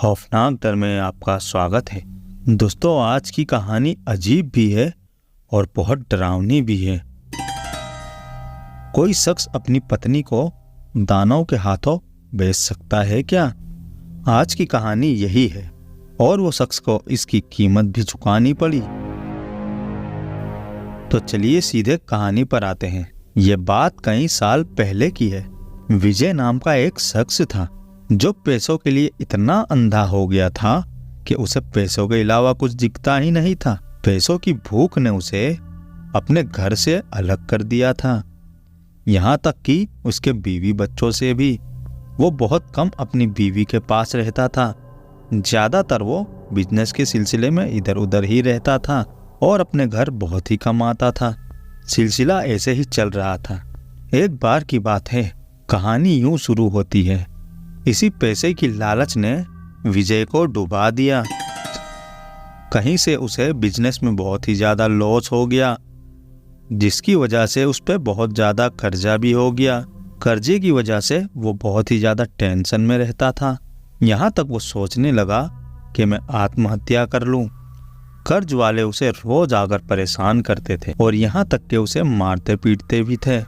खौफनाक डर में आपका स्वागत है। दोस्तों, आज की कहानी अजीब भी है और बहुत डरावनी भी है। कोई शख्स अपनी पत्नी को दानव के हाथों बेच सकता है क्या? आज की कहानी यही है और वो शख्स को इसकी कीमत भी चुकानी पड़ी। तो चलिए सीधे कहानी पर आते हैं। ये बात कई साल पहले की है। विजय नाम का एक शख्स था जो पैसों के लिए इतना अंधा हो गया था कि उसे पैसों के अलावा कुछ दिखता ही नहीं था। पैसों की भूख ने उसे अपने घर से अलग कर दिया था, यहाँ तक कि उसके बीवी बच्चों से भी। वो बहुत कम अपनी बीवी के पास रहता था। ज़्यादातर वो बिजनेस के सिलसिले में इधर उधर ही रहता था और अपने घर बहुत ही कम आता था। सिलसिला ऐसे ही चल रहा था। एक बार की बात है, कहानी यूं शुरू होती है। इसी पैसे की लालच ने विजय को डुबा दिया। कहीं से उसे बिजनेस में बहुत ही ज़्यादा लॉस हो गया, जिसकी वजह से उस पर बहुत ज़्यादा कर्जा भी हो गया। कर्जे की वजह से वो बहुत ही ज़्यादा टेंशन में रहता था। यहाँ तक वो सोचने लगा कि मैं आत्महत्या कर लूँ। कर्ज वाले उसे रोज आकर परेशान करते थे और यहाँ तक कि उसे मारते पीटते भी थे।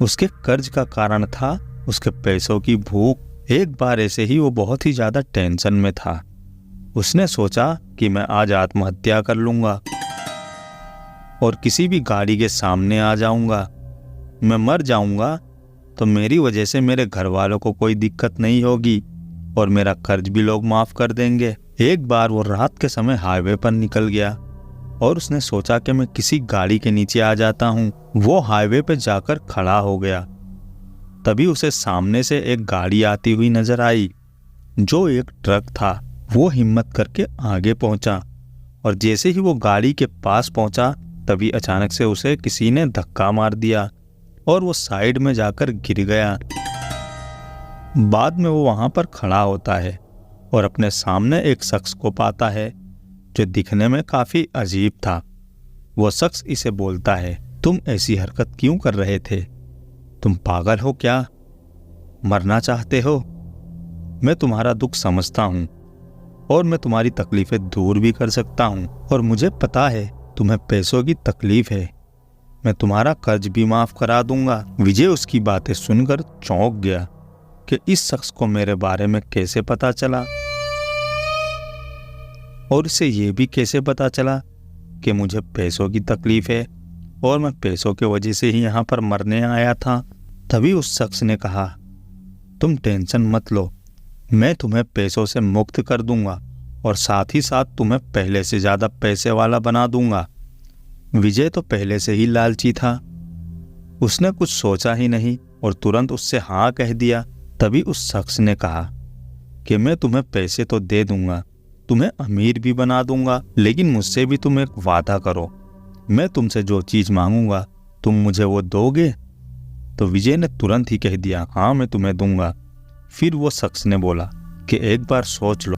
उसके कर्ज का कारण था उसके पैसों की भूख। एक बार ऐसे ही वो बहुत ही ज़्यादा टेंशन में था। उसने सोचा कि मैं आज आत्महत्या कर लूँगा और किसी भी गाड़ी के सामने आ जाऊँगा। मैं मर जाऊँगा तो मेरी वजह से मेरे घर वालों को कोई दिक्कत नहीं होगी और मेरा कर्ज भी लोग माफ़ कर देंगे। एक बार वो रात के समय हाईवे पर निकल गया और उसने सोचा कि मैं किसी गाड़ी के नीचे आ जाता हूँ। वो हाईवे पे जाकर खड़ा हो गया। तभी उसे सामने से एक गाड़ी आती हुई नजर आई जो एक ट्रक था। वो हिम्मत करके आगे पहुंचा और जैसे ही वो गाड़ी के पास पहुंचा तभी अचानक से उसे किसी ने धक्का मार दिया और वो साइड में जाकर गिर गया। बाद में वो वहां पर खड़ा होता है और अपने सामने एक शख्स को पाता है जो दिखने में काफी अजीब था। वो शख्स इसे बोलता है, तुम ऐसी हरकत क्यों कर रहे थे? तुम पागल हो क्या? मरना चाहते हो? मैं तुम्हारा दुख समझता हूँ और मैं तुम्हारी तकलीफें दूर भी कर सकता हूँ और मुझे पता है तुम्हें पैसों की तकलीफ है। मैं तुम्हारा कर्ज भी माफ करा दूंगा। विजय उसकी बातें सुनकर चौंक गया कि इस शख्स को मेरे बारे में कैसे पता चला और इसे ये भी कैसे पता चला कि मुझे पैसों की तकलीफ है और मैं पैसों के वजह से ही यहाँ पर मरने आया था। तभी उस शख्स ने कहा, तुम टेंशन मत लो, मैं तुम्हें पैसों से मुक्त कर दूंगा और साथ ही साथ तुम्हें पहले से ज़्यादा पैसे वाला बना दूंगा। विजय तो पहले से ही लालची था। उसने कुछ सोचा ही नहीं और तुरंत उससे हाँ कह दिया। तभी उस शख्स ने कहा कि मैं तुम्हें पैसे तो दे दूंगा, तुम्हें अमीर भी बना दूंगा, लेकिन मुझसे भी तुम एक वादा करो। मैं तुमसे जो चीज़ मांगूंगा तुम मुझे वो दोगे? तो विजय ने तुरंत ही कह दिया, हाँ मैं तुम्हें दूंगा। फिर वो शख्स ने बोला कि एक बार सोच लो,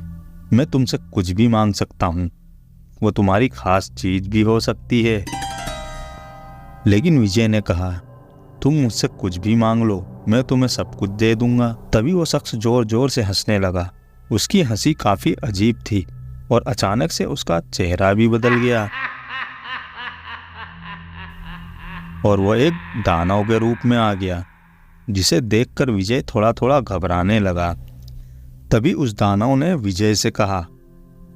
मैं तुमसे कुछ भी मांग सकता हूँ, वो तुम्हारी खास चीज भी हो सकती है। लेकिन विजय ने कहा, तुम मुझसे कुछ भी मांग लो, मैं तुम्हें सब कुछ दे दूंगा। तभी वो शख्स जोर जोर से हंसने लगा। उसकी हंसी काफी अजीब थी और अचानक से उसका चेहरा भी बदल गया और वो एक दानव के रूप में आ गया, जिसे देखकर विजय थोड़ा थोड़ा घबराने लगा। तभी उस दानव ने विजय से कहा,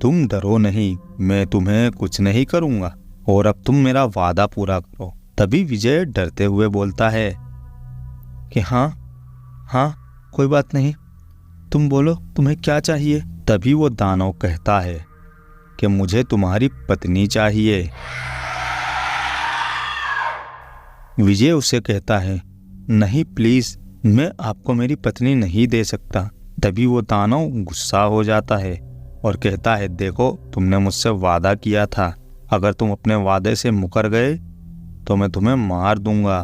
तुम डरो नहीं, मैं तुम्हें कुछ नहीं करूंगा और अब तुम मेरा वादा पूरा करो। तभी विजय डरते हुए बोलता है कि हाँ कोई बात नहीं, तुम बोलो तुम्हें क्या चाहिए। तभी वो दानव कहता है कि मुझे तुम्हारी पत्नी चाहिए। विजय उसे कहता है, नहीं प्लीज, मैं आपको मेरी पत्नी नहीं दे सकता। तभी वो दानव गुस्सा हो जाता है और कहता है, देखो तुमने मुझसे वादा किया था, अगर तुम अपने वादे से मुकर गए तो मैं तुम्हें मार दूंगा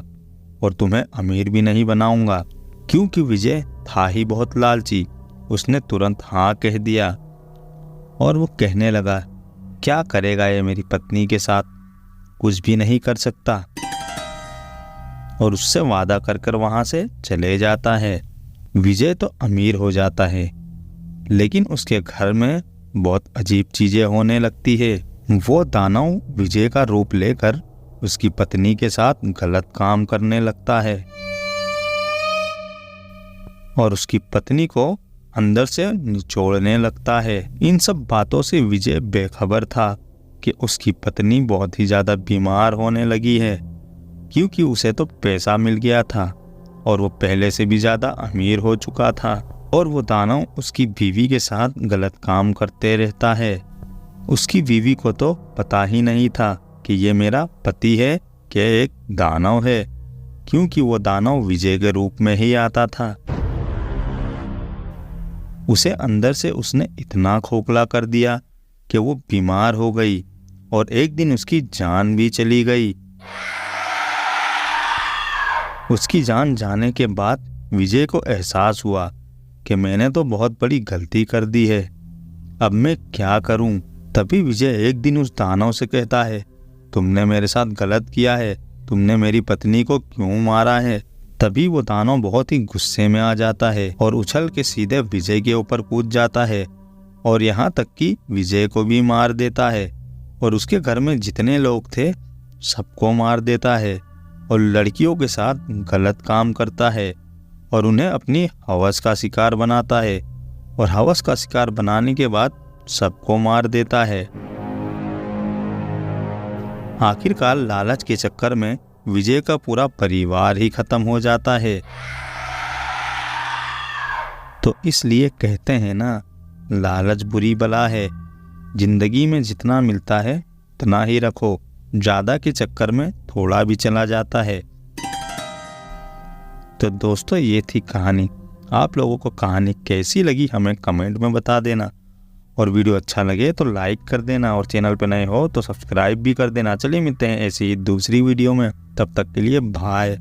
और तुम्हें अमीर भी नहीं बनाऊंगा। क्योंकि विजय था ही बहुत लालची, उसने तुरंत हाँ कह दिया और वो कहने लगा, क्या करेगा ये मेरी पत्नी के साथ? कुछ भी नहीं कर सकता। और उससे वादा कर कर वहां से चले जाता है। विजय तो अमीर हो जाता है लेकिन उसके घर में बहुत अजीब चीजें होने लगती है। वो दानव विजय का रूप लेकर उसकी पत्नी के साथ गलत काम करने लगता है और उसकी पत्नी को अंदर से निचोड़ने लगता है। इन सब बातों से विजय बेखबर था कि उसकी पत्नी बहुत ही ज्यादा बीमार होने लगी है, क्योंकि उसे तो पैसा मिल गया था और वो पहले से भी ज्यादा अमीर हो चुका था और वो दानव उसकी बीवी के साथ गलत काम करते रहता है। उसकी बीवी को तो पता ही नहीं था कि ये मेरा पति है कि एक दानव है, क्योंकि वो दानव विजय के रूप में ही आता था। उसे अंदर से उसने इतना खोखला कर दिया कि वो बीमार हो गई और एक दिन उसकी जान भी चली गई। उसकी जान जाने के बाद विजय को एहसास हुआ कि मैंने तो बहुत बड़ी गलती कर दी है, अब मैं क्या करूं। तभी विजय एक दिन उस दानव से कहता है, तुमने मेरे साथ गलत किया है, तुमने मेरी पत्नी को क्यों मारा है। तभी वो दानव बहुत ही गुस्से में आ जाता है और उछल के सीधे विजय के ऊपर कूद जाता है और यहाँ तक कि विजय को भी मार देता है और उसके घर में जितने लोग थे सबको मार देता है और लड़कियों के साथ गलत काम करता है और उन्हें अपनी हवस का शिकार बनाता है और हवस का शिकार बनाने के बाद सबको मार देता है। आखिरकार लालच के चक्कर में विजय का पूरा परिवार ही खत्म हो जाता है। तो इसलिए कहते हैं ना, लालच बुरी बला है। जिंदगी में जितना मिलता है उतना ही रखो, ज्यादा के चक्कर में थोड़ा भी चला जाता है। तो दोस्तों, ये थी कहानी। आप लोगों को कहानी कैसी लगी हमें कमेंट में बता देना और वीडियो अच्छा लगे तो लाइक कर देना और चैनल पर नए हो तो सब्सक्राइब भी कर देना। चलिए मिलते हैं ऐसी ही दूसरी वीडियो में, तब तक के लिए बाय।